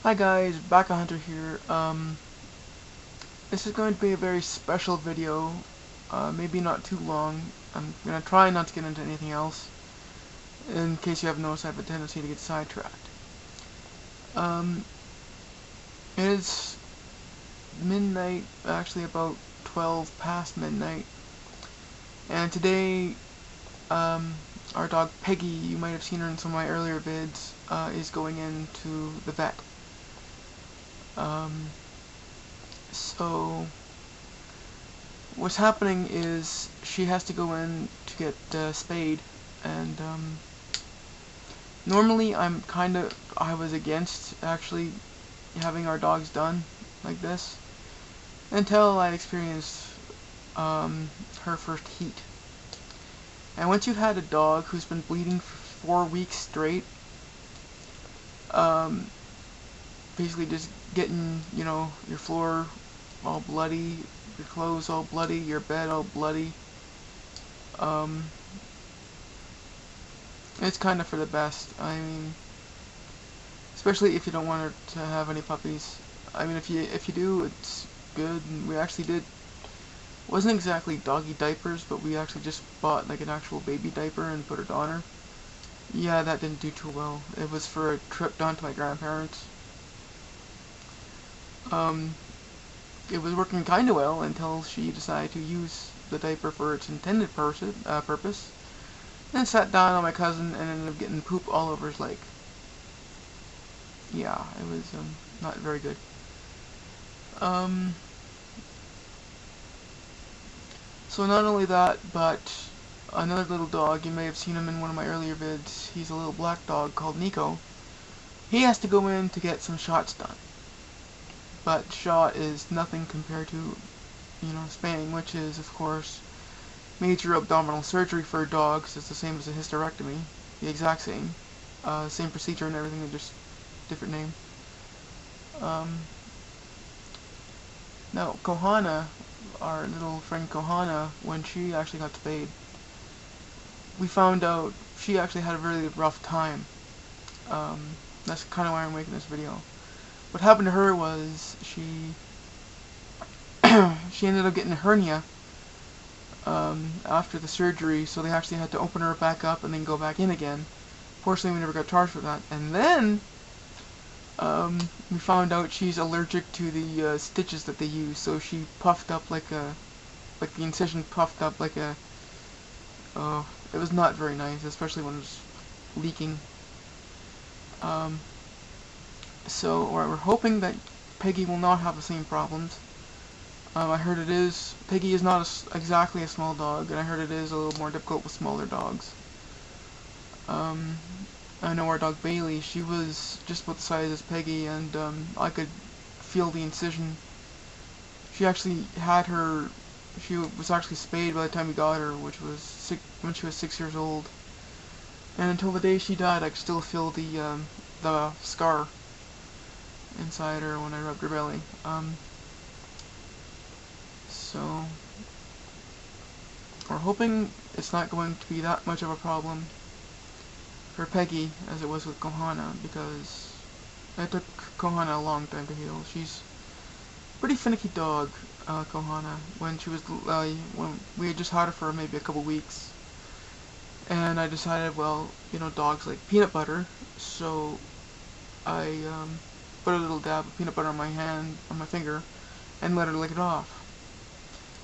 Hi guys, Back Hunter here. This is going to be a very special video. Maybe not too long. I'm gonna try not to get into anything else. In case you have noticed, I have a tendency to get sidetracked. It is midnight, actually about 12 past midnight. And today, our dog Peggy, you might have seen her in some of my earlier vids, is going into the vet. So what's happening is she has to go in to get spayed, and normally I was against actually having our dogs done like this until I experienced her first heat. And once you've had a dog who's been bleeding for 4 weeks straight, basically just getting, your floor all bloody, your clothes all bloody, your bed all bloody, it's kind of for the best. I mean, especially if you don't want her to have any puppies. I mean, if you do, it's good. And we actually did, wasn't exactly doggy diapers, but we actually just bought like an actual baby diaper and put it on her. Yeah, that didn't do too well. It was for a trip down to my grandparents. It was working kind of well until she decided to use the diaper for its intended purpose, and sat down on my cousin and ended up getting poop all over his leg. Yeah, it was not very good. So not only that, but another little dog, you may have seen him in one of my earlier vids, he's a little black dog called Nico. He has to go in to get some shots done. But shot is nothing compared to, spaying, which is, of course, major abdominal surgery for dogs. It's the same as a hysterectomy, the exact same. Same procedure and everything, just different name. Now, Kohana, our little friend Kohana, when she actually got spayed, we found out she actually had a really rough time. That's kind of why I'm making this video. What happened to her was she ended up getting a hernia after the surgery, so they actually had to open her back up and then go back in again. Fortunately, we never got charged for that. And then we found out she's allergic to the stitches that they use, so she puffed up like the incision puffed up like a, it was not very nice, especially when it was leaking. So we're hoping that Peggy will not have the same problems. I heard Peggy is not exactly a small dog, and I heard it is a little more difficult with smaller dogs. I know our dog Bailey, she was just about the size as Peggy, and I could feel the incision. She actually she was actually spayed by the time we got her, which was when she was 6 years old. And until the day she died, I could still feel the scar inside her when I rubbed her belly. So we're hoping it's not going to be that much of a problem for Peggy as it was with Kohana, because it took Kohana a long time to heal. She's a pretty finicky dog, Kohana. When she was when we had just had her for maybe a couple weeks, and I decided, well, dogs like peanut butter, so I put a little dab of peanut butter on my finger, and let her lick it off.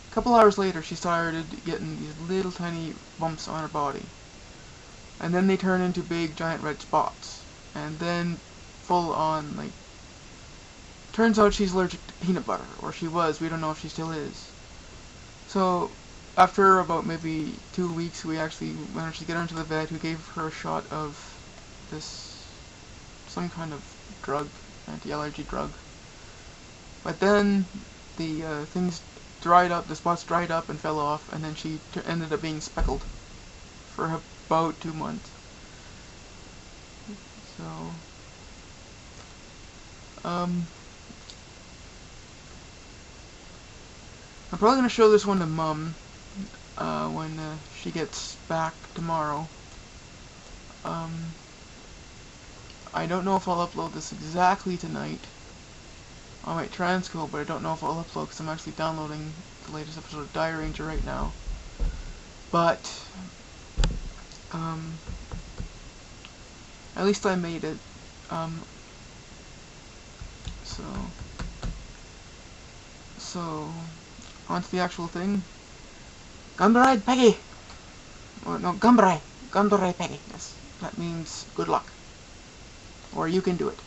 A couple hours later, she started getting these little tiny bumps on her body, and then they turn into big giant red spots, and then full on, turns out she's allergic to peanut butter, or she was, we don't know if she still is. So after about maybe 2 weeks, we actually managed to get her into the vet, who gave her a shot of some kind of drug, anti-allergy drug. But then the things dried up, the spots dried up and fell off, and then she ended up being speckled for about 2 months. So I'm probably going to show this one to Mum when she gets back tomorrow. I don't know if I'll upload this exactly tonight on retranscode, but I don't know if I'll upload because I'm actually downloading the latest episode of Die Ranger right now. But at least I made it. So on to the actual thing. Gumbride Peggy! Or no, Gumbride Peggy. Yes, that means good luck. Or you can do it.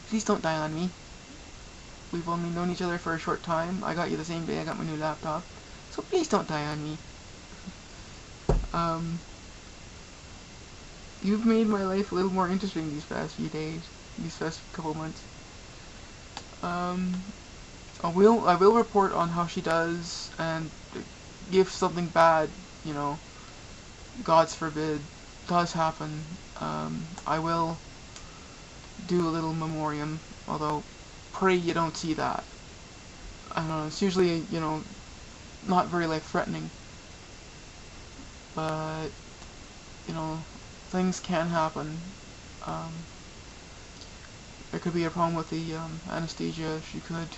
Please don't die on me. We've only known each other for a short time. I got you the same day I got my new laptop. So please don't die on me. You've made my life a little more interesting these past few days. These past couple months. I will report on how she does, and if something bad, you know, God's forbid, does happen, I will do a little memoriam, although pray you don't see that. I don't know, it's usually, you know, not very life-threatening, but, you know, things can happen. There could be a problem with the anesthesia. She could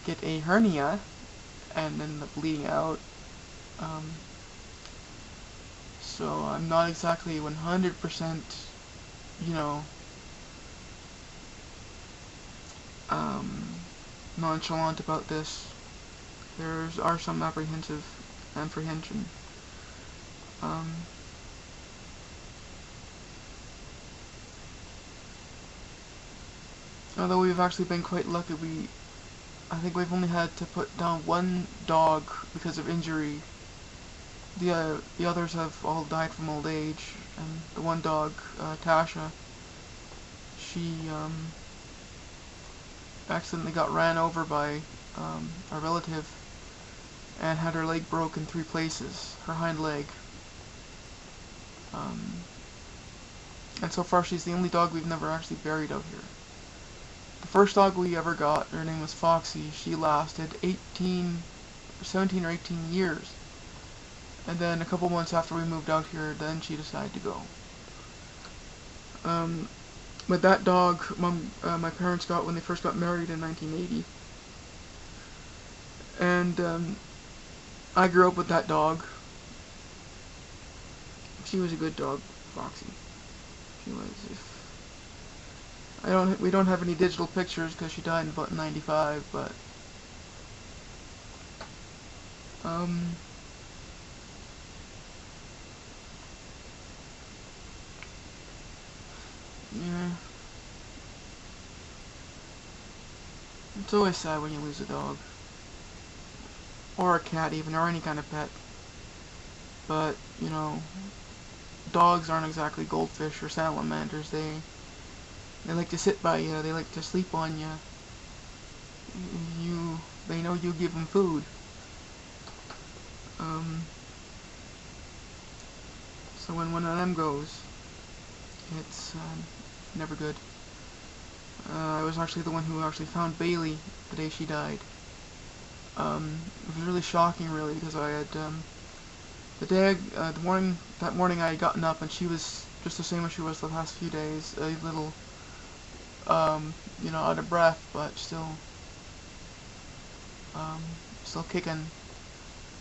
get a hernia and end up bleeding out. So I'm not exactly 100%, you know, nonchalant about this. There are some apprehension. Although we've actually been quite lucky, I think we've only had to put down one dog because of injury. The others have all died from old age, and the one dog, Tasha, she accidentally got ran over by a relative and had her leg broke in 3 places, her hind leg. And so far she's the only dog we've never actually buried out here. The first dog we ever got, her name was Foxy, she lasted 17 or 18 years. And then a couple months after we moved out here, then she decided to go. But that dog, my parents got when they first got married in 1980. And I grew up with that dog. She was a good dog, Foxy. She was. We don't have any digital pictures because she died in about 95, but yeah. It's always sad when you lose a dog. Or a cat even, or any kind of pet. But, you know, dogs aren't exactly goldfish or salamanders. They like to sit by you, they like to sleep on you. They know you give them food. So when one of them goes, it's never good. I was actually the one who actually found Bailey the day she died. It was really shocking, really, because I had that morning I had gotten up and she was just the same as she was the past few days, a little you know, out of breath, but still kicking.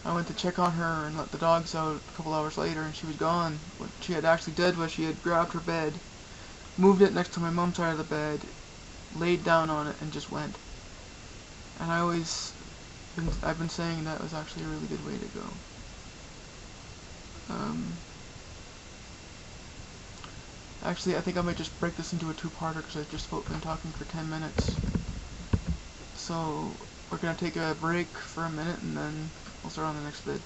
I went to check on her and let the dogs out a couple hours later, and she was gone. What she had actually did was she had grabbed her bed, moved it next to my mom's side of the bed, laid down on it, and just went. And I've been saying that was actually a really good way to go. Actually, I think I might just break this into a 2-parter because I've just been talking for 10 minutes. So, we're going to take a break for a minute and then we'll start on the next bit.